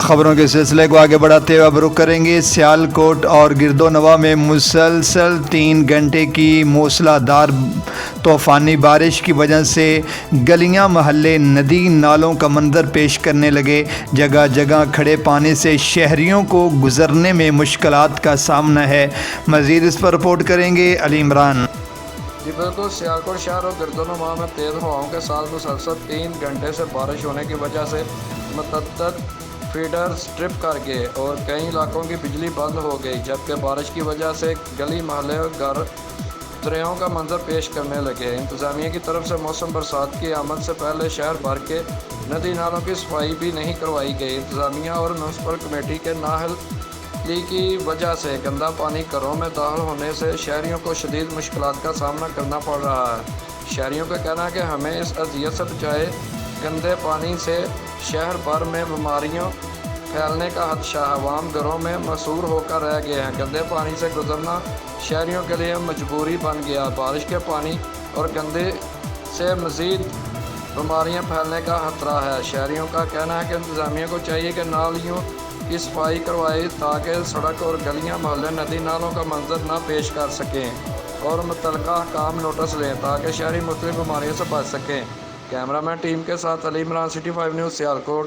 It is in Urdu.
خبروں کے سلسلے کو آگے بڑھاتے ہوئے اب رخ کریں گے سیالکوٹ اور گرد و نواح میں مسلسل 3 گھنٹے کی موسلا دھار طوفانی بارش کی وجہ سے گلیاں محلے ندی نالوں کا منظر پیش کرنے لگے۔ جگہ جگہ کھڑے پانی سے شہریوں کو گزرنے میں مشکلات کا سامنا ہے۔ مزید اس پر رپورٹ کریں گے علی عمران۔ جی بالکل، سیالکوٹ شہر اور گرد و نواح میں تیز ہواؤں کے ساتھ مسلسل 3 گھنٹے سے بارش ہونے کی وجہ سے متعدد فیڈر ٹرپ کر گئے اور کئی علاقوں کی بجلی بند ہو گئی، جبکہ بارش کی وجہ سے گلی محلے اور گھر دریاؤں کا منظر پیش کرنے لگے۔ انتظامیہ کی طرف سے موسم برسات کی آمد سے پہلے شہر بھر کے ندی نالوں کی صفائی بھی نہیں کروائی گئی۔ انتظامیہ اور میونسپل کمیٹی کے نااہلی کی وجہ سے گندا پانی گھروں میں داخل ہونے سے شہریوں کو شدید مشکلات کا سامنا کرنا پڑ رہا ہے۔ شہریوں کا کہنا ہے کہ ہمیں اس اذیت سے بچائے گندے پانی سے شہر بھر میں بیماریوں پھیلنے کا خدشہ ہے۔ عوام گھروں میں محصور ہو کر رہ گئے ہیں۔ گندے پانی سے گزرنا شہریوں کے لیے مجبوری بن گیا۔ بارش کے پانی اور گندے سے مزید بیماریاں پھیلنے کا خطرہ ہے۔ شہریوں کا کہنا ہے کہ انتظامیہ کو چاہیے کہ نالیوں کی صفائی کروائے تاکہ سڑک اور گلیاں محلے ندی نالوں کا منظر نہ پیش کر سکیں اور متعلقہ حکام نوٹس لیں تاکہ شہری مختلف بیماریوں سے بچ سکیں۔ کیمرہ مین ٹیم کے ساتھ علی عمران، سٹی 5 نیوز، سیالکوٹ۔